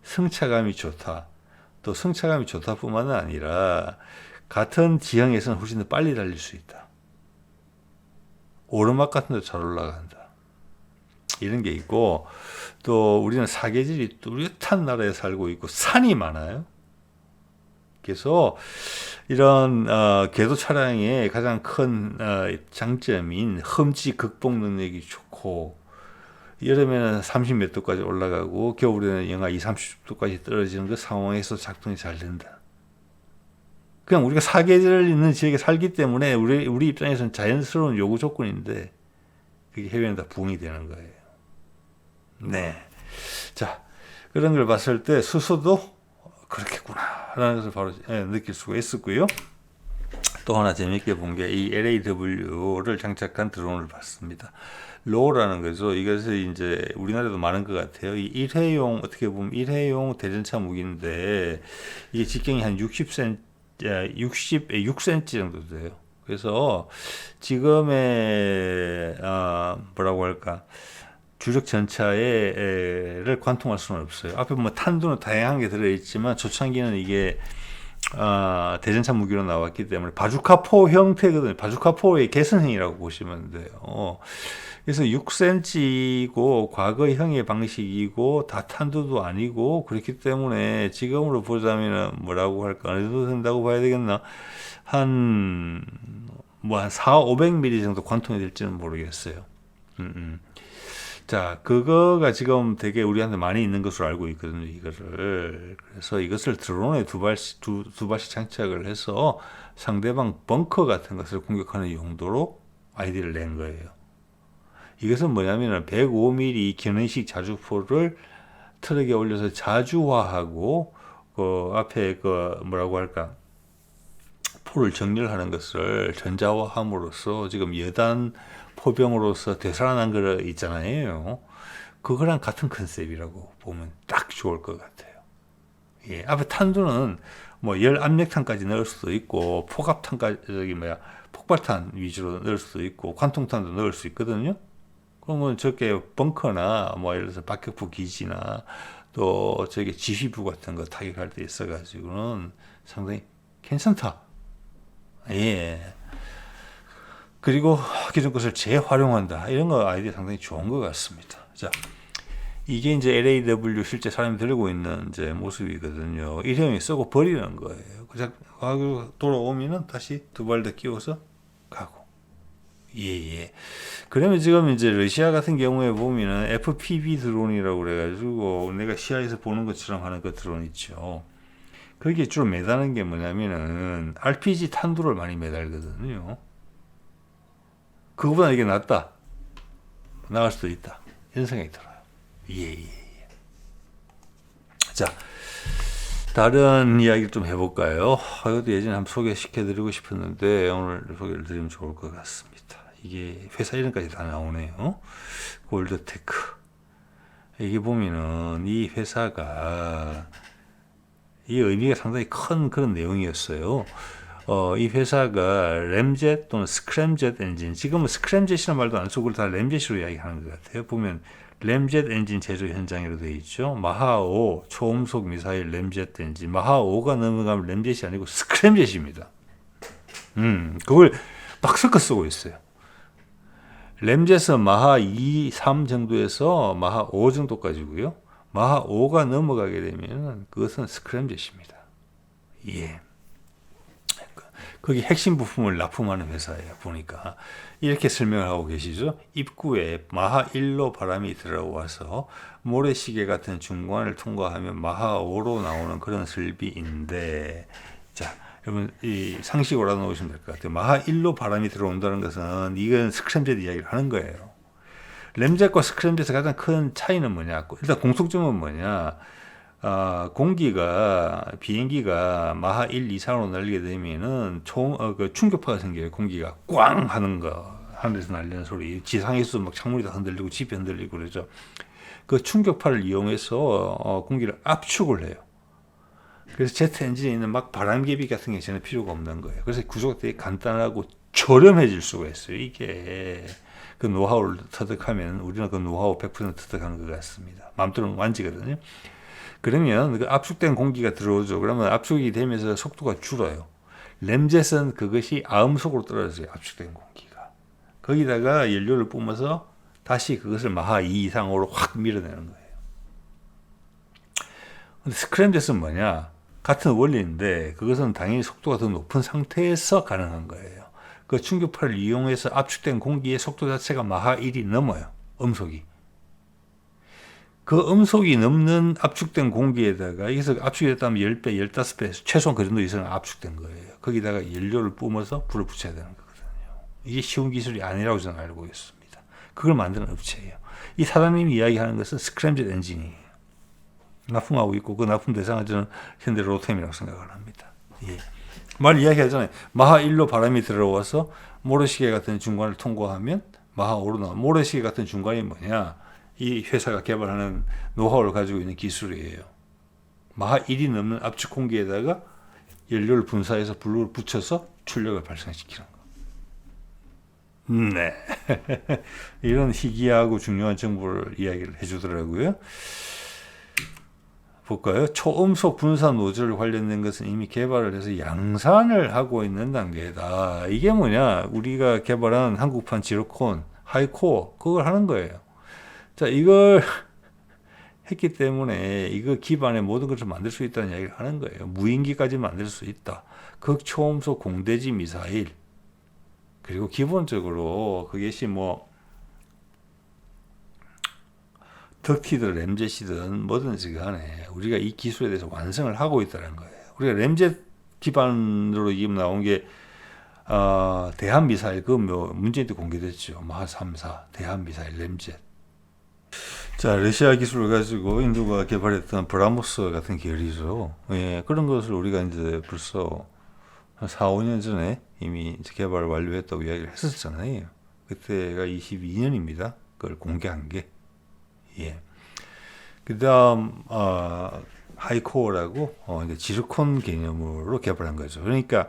승차감이 좋다. 또 승차감이 좋다뿐만 아니라 같은 지형에서는 훨씬 더 빨리 달릴 수 있다. 오르막 같은 데 잘 올라간다. 이런 게 있고, 또 우리는 사계절이 뚜렷한 나라에 살고 있고 산이 많아요. 그래서 이런 궤도 차량의 가장 큰 장점인 험지 극복 능력이 좋고, 여름에는 30 몇 도까지 올라가고 겨울에는 영하 20, 30도까지 떨어지는 그 상황에서 작동이 잘 된다. 그냥 우리가 사계절 있는 지역에 살기 때문에 우리 입장에서는 자연스러운 요구 조건인데 그게 해외는 다 부응이 되는 거예요. 네. 자, 그런 걸 봤을 때 수소도 그렇겠구나라는 것을 바로 느낄 수가 있었고요. 또 하나 재밌게 본 게 이 LAW를 장착한 드론을 봤습니다. 로라는 거죠. 이것이 이제 우리나라에도 많은 것 같아요. 이 일회용, 어떻게 보면 일회용 대전차 무기인데 이게 직경이 한 66cm 정도 돼요. 그래서 지금의 뭐라고 할까, 주력 전차를 관통할 수는 없어요. 앞에 뭐 탄두는 다양한 게 들어있지만 초창기는 이게 대전차 무기로 나왔기 때문에 바주카포 형태거든요. 바주카포의 개선형이라고 보시면 돼요. 그래서 6cm이고 과거형의 방식이고 다 탄두도 아니고 그렇기 때문에 지금으로 보자면 뭐라고 할까, 어느 정도 된다고 봐야 되겠나, 한 4, 500mm 정도 관통이 될지는 모르겠어요. 자, 그거가 지금 되게 우리한테 많이 있는 것으로 알고 있거든요, 이거를. 그래서 이것을 드론에 두 발씩 장착을 해서 상대방 벙커 같은 것을 공격하는 용도로 아이디어를 낸 거예요. 이것은 뭐냐면 105mm 기능식 자주포를 트럭에 올려서 자주화하고 그 앞에 그 뭐라고 할까, 포를 정렬하는 것을 전자화함으로써 지금 여단 포병으로서 되살아난 거 있잖아요. 그거랑 같은 컨셉이라고 보면 딱 좋을 것 같아요. 예, 앞에 탄두는 뭐 열 압력탄까지 넣을 수도 있고 포갑탄까지 폭발탄 위주로 넣을 수도 있고 관통탄도 넣을 수 있거든요. 그러면 저게 벙커나 뭐 예를 들어서 박격포 기지나 또 저게 지휘부 같은 거 타격할 때 있어가지고는 상당히 괜찮다. 예. 그리고 기존 것을 재활용한다. 이런 거 아이디어 상당히 좋은 것 같습니다. 자, 이게 이제 LAW 실제 사람이 들고 있는 이제 모습이거든요. 일회용이 쓰고 버리는 거예요. 그냥 돌아오면은 다시 두 발 더 끼워서 가고. 예. 그러면 지금 이제 러시아 같은 경우에 보면은 FPV 드론이라고 그래가지고 내가 시야에서 보는 것처럼 하는 그 드론 있죠. 거기에 주로 매다는 게 뭐냐면은 RPG 탄두를 많이 매달거든요. 그거보다 이게 낫다. 나갈 수도 있다. 이런 생각이 들어요. 예. 자, 다른 이야기를 좀 해볼까요? 이것도 예전에 한번 소개시켜드리고 싶었는데 오늘 소개를 드리면 좋을 것 같습니다. 이게 회사 이름까지 다 나오네요. 골드테크. 이게 보면은 이 회사가 이 의미가 상당히 큰 그런 내용이었어요. 이 회사가 램젯 또는 스크램젯 엔진, 지금은 스크램젯이라는 말도 안 쓰고 그걸 다 램젯으로 이야기하는 것 같아요. 보면 램젯 엔진 제조 현장이라고 되어 있죠. 마하5 초음속 미사일 램젯 엔진, 마하5가 넘어가면 램젯이 아니고 스크램젯입니다. 그걸 막 섞어 쓰고 있어요. 램젯은 마하 2, 3 정도에서 마하 5 정도까지고요. 마하 5가 넘어가게 되면 그것은 스크램젯입니다. 예. 거기 핵심 부품을 납품하는 회사예요. 보니까 이렇게 설명을 하고 계시죠. 입구에 마하 1로 바람이 들어와서 모래시계 같은 중관을 통과하면 마하 5로 나오는 그런 설비인데, 자, 여러분 이 상식으로 알아놓으시면 될 것 같아요. 마하 1로 바람이 들어온다는 것은 이건 스크램젯 이야기를 하는 거예요. 램젯과 스크램젯의 가장 큰 차이는 뭐냐? 일단 공통점은 뭐냐? 공기가, 비행기가 마하 1 이상으로 날리게 되면은 그 충격파가 생겨요. 공기가 꽝 하는 거, 하늘에서 날리는 소리, 지상에서 막 창문이 다 흔들리고 집이 흔들리고 그러죠. 그 충격파를 이용해서 공기를 압축을 해요. 그래서 제트 엔진에 있는 막 바람개비 같은 게 전혀 필요가 없는 거예요. 그래서 구조가 되게 간단하고 저렴해질 수가 있어요. 이게 그 노하우를 터득하면 우리는 그 노하우 100% 터득하는 것 같습니다. 마음대로 만지거든요. 그러면 그 압축된 공기가 들어오죠. 그러면 압축이 되면서 속도가 줄어요. 램젯은 그것이 아음속으로 떨어져요. 압축된 공기가. 거기다가 연료를 뿜어서 다시 그것을 마하 2 이상으로 확 밀어내는 거예요. 근데 스크램젯은 뭐냐? 같은 원리인데 그것은 당연히 속도가 더 높은 상태에서 가능한 거예요. 그 충격파를 이용해서 압축된 공기의 속도 자체가 마하 1이 넘어요. 음속이. 그 음속이 넘는 압축된 공기에다가, 여기서 압축이 됐다면 10배, 15배, 최소한 그 정도 이상 압축된 거예요. 거기다가 연료를 뿜어서 불을 붙여야 되는 거거든요. 이게 쉬운 기술이 아니라고 저는 알고 있습니다. 그걸 만드는 업체예요. 이 사장님이 이야기하는 것은 스크램젯 엔진이에요. 납품하고 있고 그 납품 대상은 저는 현대 로템이라고 생각을 합니다. 예. 말 이야기하잖아요. 마하 1로 바람이 들어와서 모래시계 같은 중간을 통과하면 마하 5로 나와. 모래시계 같은 중간이 뭐냐? 이 회사가 개발하는 노하우를 가지고 있는 기술이에요. 마하 1이 넘는 압축 공기에다가 연료를 분사해서 불을 붙여서 출력을 발생시키는 거. 네. 이런 희귀하고 중요한 정보를 이야기를 해주더라고요. 볼까요? 초음속 분사 노즐 관련된 것은 이미 개발을 해서 양산을 하고 있는 단계다. 이게 뭐냐? 우리가 개발한 한국판 지로콘, 하이코어, 그걸 하는 거예요. 자, 이걸 했기 때문에 이거 기반에 모든 것을 만들 수 있다는 이야기를 하는 거예요. 무인기까지 만들 수 있다. 극초음속 공대지 미사일. 그리고 기본적으로 그것이 뭐 덕티든 램젯이든 뭐든지 간에 우리가 이 기술에 대해서 완성을 하고 있다는 거예요. 우리가 램젯 기반으로 지금 나온 게 대한미사일, 그 뭐 문재인 때 공개됐죠. 마하 3, 4 대한미사일 램젯. 자, 러시아 기술을 가지고 인도가 개발했던 브라모스 같은 계열이죠. 예, 그런 것을 우리가 이제 벌써 한 4, 5년 전에 이미 이제 개발을 완료했다고 이야기를 했었잖아요. 그때가 22년입니다. 그걸 공개한 게. 예. 그 다음, 하이코어라고, 이제 지르콘 개념으로 개발한 거죠. 그러니까,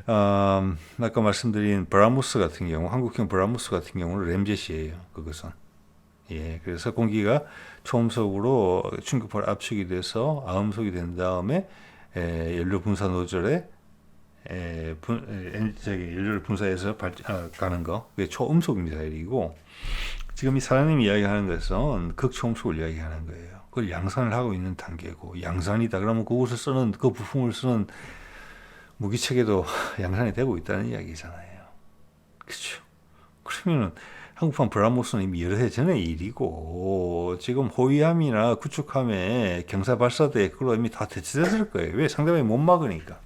아까 말씀드린 브라모스 같은 경우, 한국형 브라모스 같은 경우는 램젯이에요. 그것은. 예, 그래서 공기가 초음속으로 충격파로 압축이 돼서 아음속이 된 다음에 연료 분사 노즐에 연료를 분사해서 가는 거, 그게 초음속 미사일이고, 지금 이 사장님이 이야기하는 것은 극초음속을 이야기하는 거예요. 그걸 양산을 하고 있는 단계고, 양산이다 그러면 그것을 쓰는, 그 부품을 쓰는 무기체계도 양산이 되고 있다는 이야기잖아요. 그렇죠? 그러면은 한국판 브라모스는 이미 여러 해 전의 일이고, 지금 호위함이나 구축함에 경사 발사대 그걸로 이미 다 대체됐을 거예요. 왜? 상대방이 못 막으니까.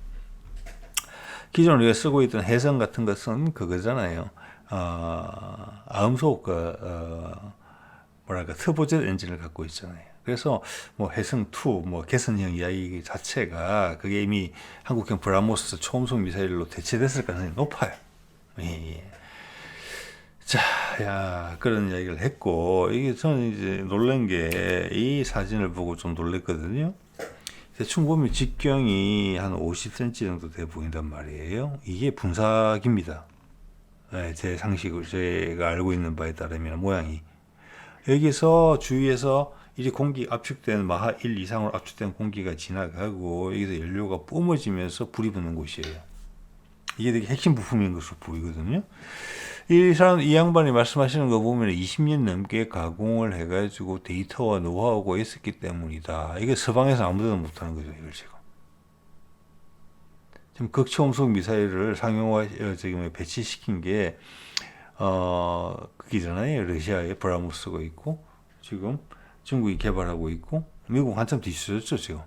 기존 우리가 쓰고 있던 해성 같은 것은 그거잖아요. 아음속 뭐랄까 터보젯 엔진을 갖고 있잖아요. 그래서 뭐 해성2, 뭐 개선형 이야기 자체가 그게 이미 한국형 브라모스 초음속 미사일로 대체됐을 가능성이 높아요. 예. 자, 야, 그런 이야기를 했고, 이게 저는 이제 놀란 게 이 사진을 보고 좀 놀랐거든요. 대충 보면 직경이 한 50cm 정도 돼 보인단 말이에요. 이게 분사기입니다. 네, 제 상식으로 제가 알고 있는 바에 따르면 모양이 여기서 주위에서 이제 공기 압축된 마하 1 이상으로 압축된 공기가 지나가고 여기서 연료가 뿜어지면서 불이 붙는 곳이에요. 이게 되게 핵심 부품인 것으로 보이거든요. 이 양반이 말씀하시는 거 보면 20년 넘게 가공을 해가지고 데이터와 노하우가 있었기 때문이다. 이게 서방에서 아무데나 못하는 거죠, 이걸 지금. 지금 극초음속 미사일을 상용화 지금 배치시킨 게 그기잖아요. 러시아에 브라무스가 있고 지금 중국이 개발하고 있고 미국 한참 뒤쳐졌죠 지금.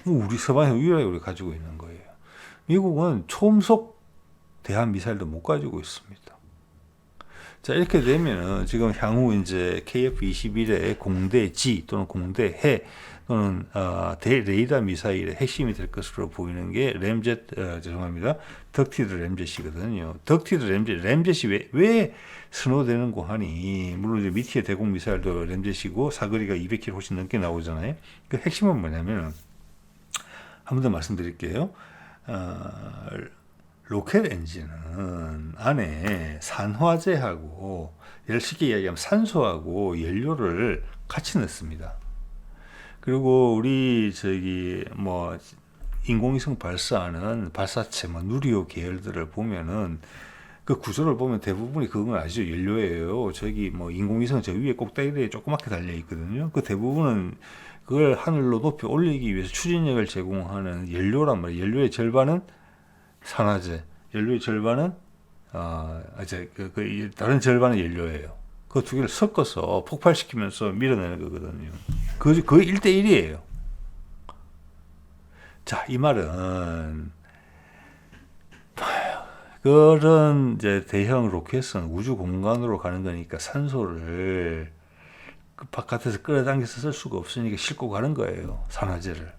우리 서방에서 유일하게 우리 가지고 있는 거예요. 미국은 초음속 대한 미사일도 못 가지고 있습니다. 자, 이렇게 되면은 지금 향후 이제 KF-21의 공대지 또는 공대해 또는 대레이더 미사일의 핵심이 될 것으로 보이는 게 램젯, 죄송합니다. 덕티드 램젯이거든요. 덕티드 램젯이 왜 선호되는고 하니, 물론 이제 미티의 대공 미사일도 램젯이고 사거리가 200km 훨씬 넘게 나오잖아요. 그 핵심은 뭐냐면, 한 번 더 말씀드릴게요. 로켓 엔진은 안에 산화제하고, 예를 쉽게 이야기하면 산소하고 연료를 같이 넣습니다. 그리고 우리 인공위성 발사하는 발사체 누리호 계열들을 보면은 그 구조를 보면 대부분이 그건 아시죠? 연료예요. 인공위성 저 위에 꼭대기에 조그맣게 달려 있거든요. 그 대부분은 그걸 하늘로 높이 올리기 위해서 추진력을 제공하는 연료란 말이에요. 연료의 절반은 산화제, 연료의 절반은 다른 절반은 연료예요. 그 두 개를 섞어서 폭발시키면서 밀어내는 거거든요. 거의 1대1이에요. 자, 이 말은 그런 이제 대형 로켓은 우주 공간으로 가는 거니까 산소를 그 바깥에서 끌어당겨서 쓸 수가 없으니까 싣고 가는 거예요. 산화제를.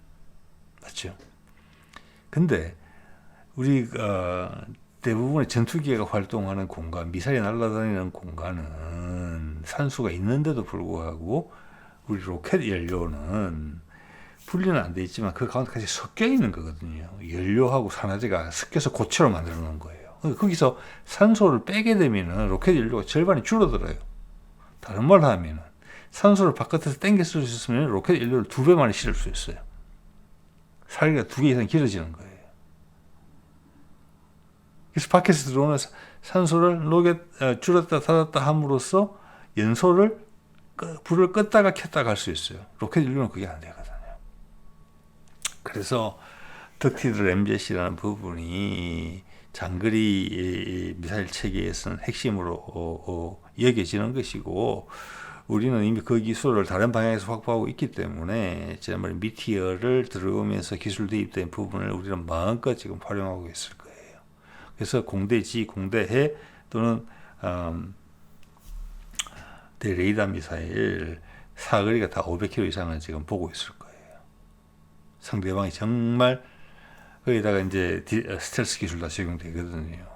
맞죠? 근데 우리 대부분의 전투기가 활동하는 공간, 미사일이 날아다니는 공간은 산소가 있는데도 불구하고 우리 로켓 연료는 분리는 안 돼 있지만 그 가운데까지 섞여 있는 거거든요. 연료하고 산화제가 섞여서 고체로 만들어 놓은 거예요. 거기서 산소를 빼게 되면 로켓 연료가 절반이 줄어들어요. 다른 말로 하면 산소를 바깥에서 땡겨 쓸 수 있으면 로켓 연료를 2배 만에 실을 수 있어요. 사이가 2개 이상 길어지는 거예요. 그래서 밖에서 들어오는 산소를 줄였다 닫았다 함으로써 연소를 불을 껐다가 켰다가 할 수 있어요. 로켓 연료는 그게 안 되거든요. 그래서 덕티드 램젯이라는 부분이 장거리 미사일 체계에서는 핵심으로 여겨지는 것이고, 우리는 이미 그 기술을 다른 방향에서 확보하고 있기 때문에 지난번에 미티어를 들어오면서 기술 대입된 부분을 우리는 마음껏 지금 활용하고 있을 거예요. 그래서 공대지, 공대해 또는 대레이더 미사일 사거리가 다 500km 이상은 지금 보고 있을 거예요. 상대방이 정말 거기다가 이제 스텔스 기술 다 적용되거든요.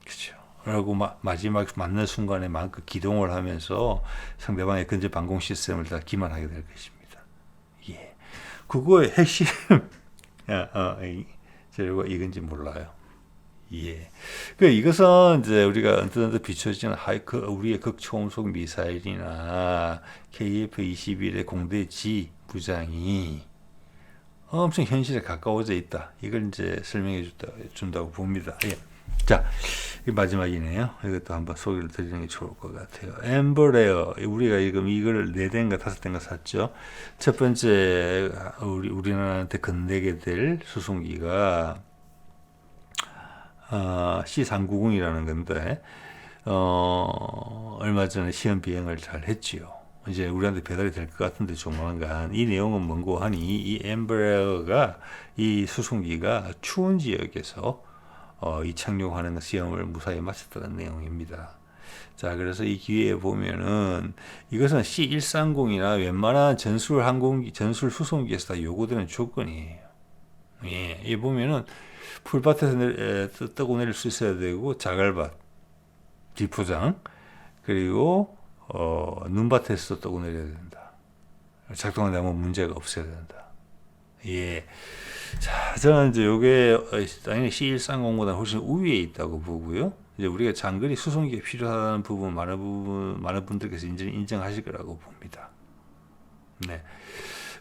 그렇죠. 그리고 마지막 맞는 순간에 마음껏 기동을 하면서 상대방의 근접 방공 시스템을 다 기만하게 될 것입니다. 예. 그거의 핵심, 재료가 이건지 몰라요. 예. 이것은 이제 우리가 언뜻 비춰지는 우리의 극초음속 미사일이나 KF-21의 공대지 무장이 엄청 현실에 가까워져 있다. 이걸 이제 설명해 준다고 봅니다. 예. 자, 이 마지막이네요. 이것도 한번 소개를 드리는 게 좋을 것 같아요. 엠버레어, 우리가 지금 이걸 4대인가 5대인가 샀죠. 첫 번째, 우리나라한테 건네게 될 수송기가 C390이라는 건데, 얼마 전에 시험 비행을 잘 했지요. 이제 우리한테 배달이 될 것 같은데 조만간. 이 내용은 뭔고 하니, 이 엠브레어가, 이 수송기가 추운 지역에서 이 착륙하는 시험을 무사히 마쳤다는 내용입니다. 자, 그래서 이 기회에 보면은 이것은 C130이나 웬만한 전술 수송기에서 다 요구되는 조건이에요. 예, 이 보면은 풀밭에서 뜨고 내릴 수 있어야 되고, 자갈밭, 뒷포장, 그리고 눈밭에서 뜨고 내려야 된다. 작동하는데 아무 문제가 없어야 된다. 예. 자, 저는 이제 요게 당연히 C130보다 훨씬 우위에 있다고 보고요. 이제 우리가 장거리 수송기가 필요하다는 부분 많은 분들께서 인정하실 거라고 봅니다. 네.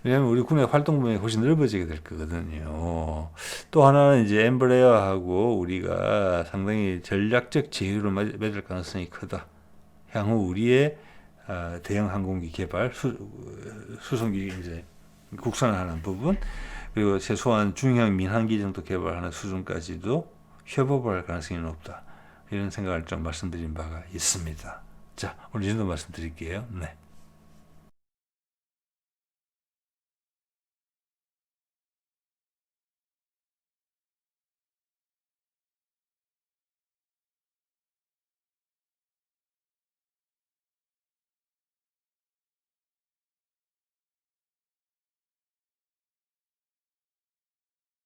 왜냐하면 우리 군의 활동 범위가 훨씬 넓어지게 될 거거든요. 또 하나는 이제 엠브레어하고 우리가 상당히 전략적 제휴를 맺을 가능성이 크다. 향후 우리의 대형 항공기 개발, 수송기 이제 국산화하는 부분, 그리고 최소한 중형 민항기 정도 개발하는 수준까지도 협업을 할 가능성이 높다. 이런 생각을 좀 말씀드린 바가 있습니다. 자, 오늘 이 정도 말씀드릴게요. 네.